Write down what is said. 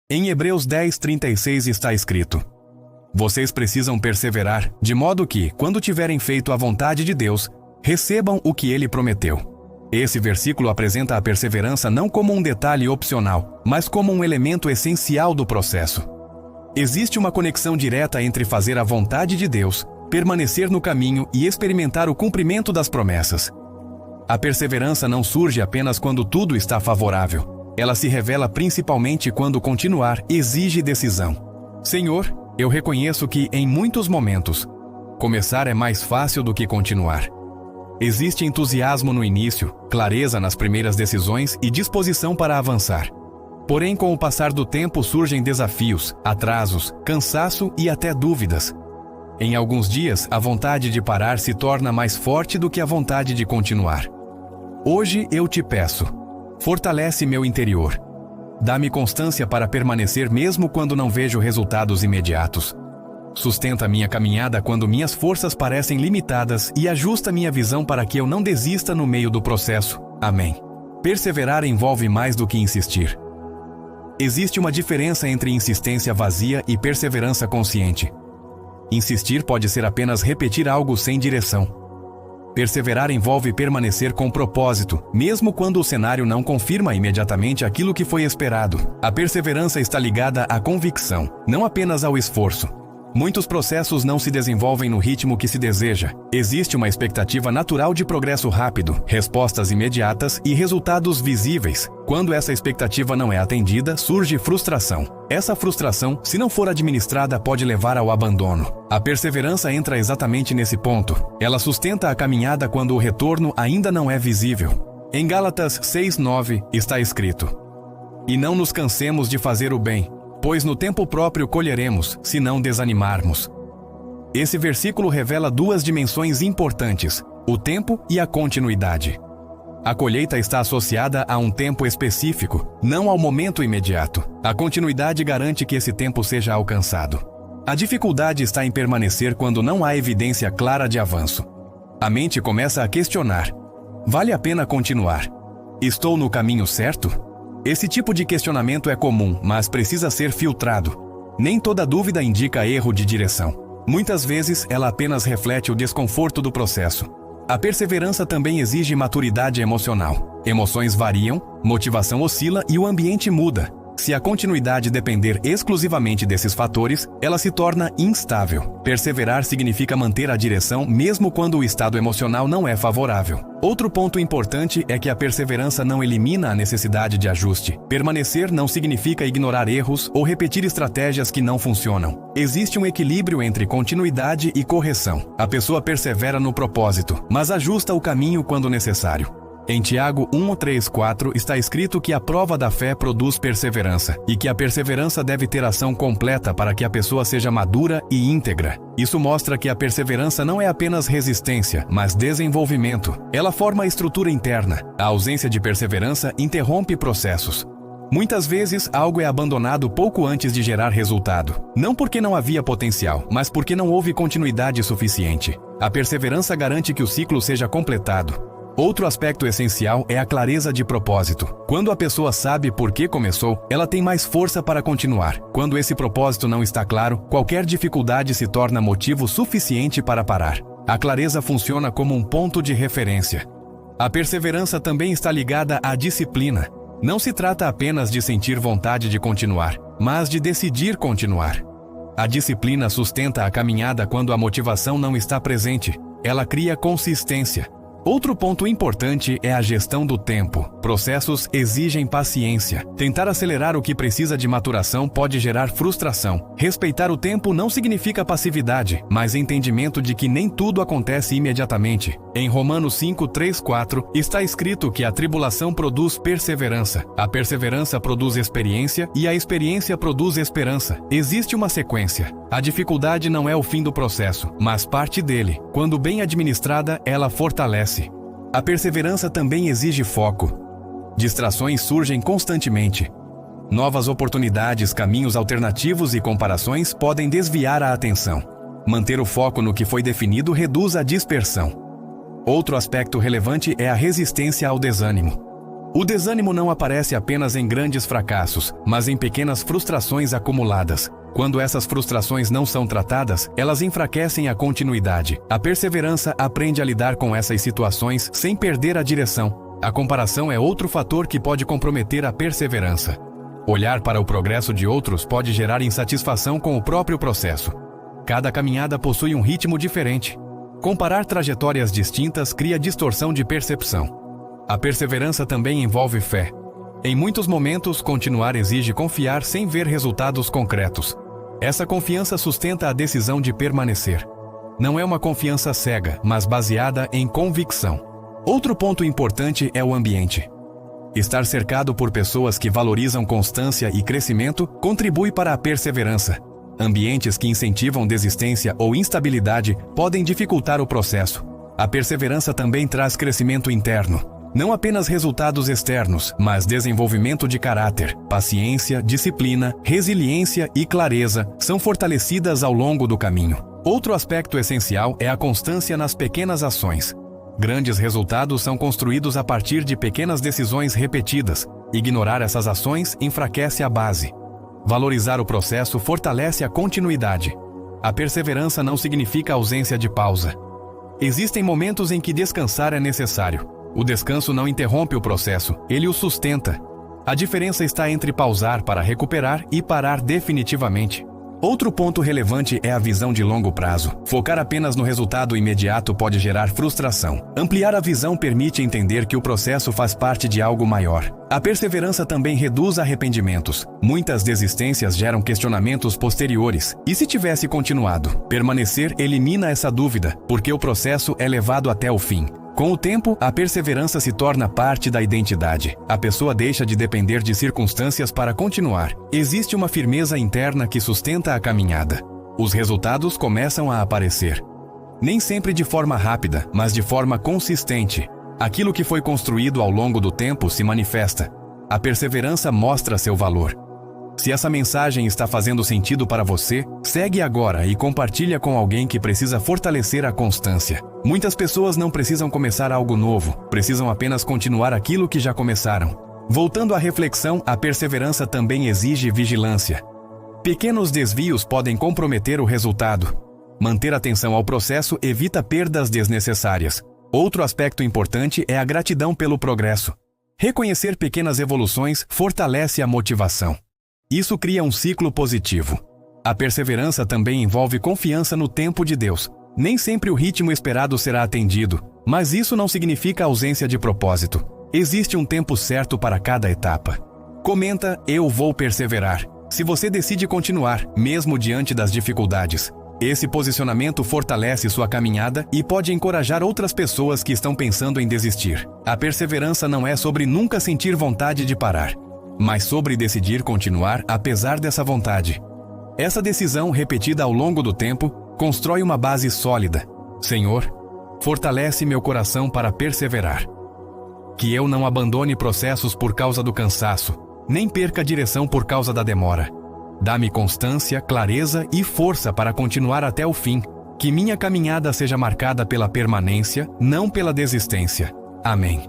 Em Hebreus 10:36 está escrito: vocês precisam perseverar, de modo que, quando tiverem feito a vontade de Deus, recebam o que Ele prometeu. Esse versículo apresenta a perseverança não como um detalhe opcional, mas como um elemento essencial do processo. Existe uma conexão direta entre fazer a vontade de Deus, permanecer no caminho e experimentar o cumprimento das promessas. A perseverança não surge apenas quando tudo está favorável. Ela se revela principalmente quando continuar exige decisão. Senhor, eu reconheço que, em muitos momentos, começar é mais fácil do que continuar. Existe entusiasmo no início, clareza nas primeiras decisões e disposição para avançar. Porém, com o passar do tempo surgem desafios, atrasos, cansaço e até dúvidas. Em alguns dias, a vontade de parar se torna mais forte do que a vontade de continuar. Hoje eu te peço, fortalece meu interior. Dá-me constância para permanecer mesmo quando não vejo resultados imediatos. Sustenta minha caminhada quando minhas forças parecem limitadas e ajusta minha visão para que eu não desista no meio do processo. Amém. Perseverar envolve mais do que insistir. Existe uma diferença entre insistência vazia e perseverança consciente. Insistir pode ser apenas repetir algo sem direção. Perseverar envolve permanecer com propósito, mesmo quando o cenário não confirma imediatamente aquilo que foi esperado. A perseverança está ligada à convicção, não apenas ao esforço. Muitos processos não se desenvolvem no ritmo que se deseja. Existe uma expectativa natural de progresso rápido, respostas imediatas e resultados visíveis. Quando essa expectativa não é atendida, surge frustração. Essa frustração, se não for administrada, pode levar ao abandono. A perseverança entra exatamente nesse ponto. Ela sustenta a caminhada quando o retorno ainda não é visível. Em Gálatas 6:9 está escrito: e não nos cansemos de fazer o bem, pois no tempo próprio colheremos, se não desanimarmos. Esse versículo revela duas dimensões importantes: o tempo e a continuidade. A colheita está associada a um tempo específico, não ao momento imediato. A continuidade garante que esse tempo seja alcançado. A dificuldade está em permanecer quando não há evidência clara de avanço. A mente começa a questionar: vale a pena continuar? Estou no caminho certo? Esse tipo de questionamento é comum, mas precisa ser filtrado. Nem toda dúvida indica erro de direção. Muitas vezes, ela apenas reflete o desconforto do processo. A perseverança também exige maturidade emocional. Emoções variam, motivação oscila e o ambiente muda. Se a continuidade depender exclusivamente desses fatores, ela se torna instável. Perseverar significa manter a direção mesmo quando o estado emocional não é favorável. Outro ponto importante é que a perseverança não elimina a necessidade de ajuste. Permanecer não significa ignorar erros ou repetir estratégias que não funcionam. Existe um equilíbrio entre continuidade e correção. A pessoa persevera no propósito, mas ajusta o caminho quando necessário. Em Tiago 1:3-4 está escrito que a prova da fé produz perseverança e que a perseverança deve ter ação completa para que a pessoa seja madura e íntegra. Isso mostra que a perseverança não é apenas resistência, mas desenvolvimento. Ela forma a estrutura interna. A ausência de perseverança interrompe processos. Muitas vezes, algo é abandonado pouco antes de gerar resultado. Não porque não havia potencial, mas porque não houve continuidade suficiente. A perseverança garante que o ciclo seja completado. Outro aspecto essencial é a clareza de propósito. Quando a pessoa sabe por que começou, ela tem mais força para continuar. Quando esse propósito não está claro, qualquer dificuldade se torna motivo suficiente para parar. A clareza funciona como um ponto de referência. A perseverança também está ligada à disciplina. Não se trata apenas de sentir vontade de continuar, mas de decidir continuar. A disciplina sustenta a caminhada quando a motivação não está presente. Ela cria consistência. Outro ponto importante é a gestão do tempo. Processos exigem paciência. Tentar acelerar o que precisa de maturação pode gerar frustração. Respeitar o tempo não significa passividade, mas entendimento de que nem tudo acontece imediatamente. Em Romanos 5:3-4 está escrito que a tribulação produz perseverança. A perseverança produz experiência e a experiência produz esperança. Existe uma sequência. A dificuldade não é o fim do processo, mas parte dele. Quando bem administrada, ela fortalece. A perseverança também exige foco. Distrações surgem constantemente. Novas oportunidades, caminhos alternativos e comparações podem desviar a atenção. Manter o foco no que foi definido reduz a dispersão. Outro aspecto relevante é a resistência ao desânimo. O desânimo não aparece apenas em grandes fracassos, mas em pequenas frustrações acumuladas. Quando essas frustrações não são tratadas, elas enfraquecem a continuidade. A perseverança aprende a lidar com essas situações sem perder a direção. A comparação é outro fator que pode comprometer a perseverança. Olhar para o progresso de outros pode gerar insatisfação com o próprio processo. Cada caminhada possui um ritmo diferente. Comparar trajetórias distintas cria distorção de percepção. A perseverança também envolve fé. Em muitos momentos, continuar exige confiar sem ver resultados concretos. Essa confiança sustenta a decisão de permanecer. Não é uma confiança cega, mas baseada em convicção. Outro ponto importante é o ambiente. Estar cercado por pessoas que valorizam constância e crescimento contribui para a perseverança. Ambientes que incentivam desistência ou instabilidade podem dificultar o processo. A perseverança também traz crescimento interno. Não apenas resultados externos, mas desenvolvimento de caráter, paciência, disciplina, resiliência e clareza são fortalecidas ao longo do caminho. Outro aspecto essencial é a constância nas pequenas ações. Grandes resultados são construídos a partir de pequenas decisões repetidas. Ignorar essas ações enfraquece a base. Valorizar o processo fortalece a continuidade. A perseverança não significa ausência de pausa. Existem momentos em que descansar é necessário. O descanso não interrompe o processo, ele o sustenta. A diferença está entre pausar para recuperar e parar definitivamente. Outro ponto relevante é a visão de longo prazo. Focar apenas no resultado imediato pode gerar frustração. Ampliar a visão permite entender que o processo faz parte de algo maior. A perseverança também reduz arrependimentos. Muitas desistências geram questionamentos posteriores. E se tivesse continuado? Permanecer elimina essa dúvida, porque o processo é levado até o fim. Com o tempo, a perseverança se torna parte da identidade. A pessoa deixa de depender de circunstâncias para continuar. Existe uma firmeza interna que sustenta a caminhada. Os resultados começam a aparecer. Nem sempre de forma rápida, mas de forma consistente. Aquilo que foi construído ao longo do tempo se manifesta. A perseverança mostra seu valor. Se essa mensagem está fazendo sentido para você, segue agora e compartilha com alguém que precisa fortalecer a constância. Muitas pessoas não precisam começar algo novo, precisam apenas continuar aquilo que já começaram. Voltando à reflexão, a perseverança também exige vigilância. Pequenos desvios podem comprometer o resultado. Manter atenção ao processo evita perdas desnecessárias. Outro aspecto importante é a gratidão pelo progresso. Reconhecer pequenas evoluções fortalece a motivação. Isso cria um ciclo positivo. A perseverança também envolve confiança no tempo de Deus. Nem sempre o ritmo esperado será atendido, mas isso não significa ausência de propósito. Existe um tempo certo para cada etapa. Comenta, eu vou perseverar. Se você decide continuar, mesmo diante das dificuldades. Esse posicionamento fortalece sua caminhada e pode encorajar outras pessoas que estão pensando em desistir. A perseverança não é sobre nunca sentir vontade de parar, mas sobre decidir continuar apesar dessa vontade. Essa decisão, repetida ao longo do tempo, constrói uma base sólida. Senhor, fortalece meu coração para perseverar. Que eu não abandone processos por causa do cansaço, nem perca a direção por causa da demora. Dá-me constância, clareza e força para continuar até o fim. Que minha caminhada seja marcada pela permanência, não pela desistência. Amém.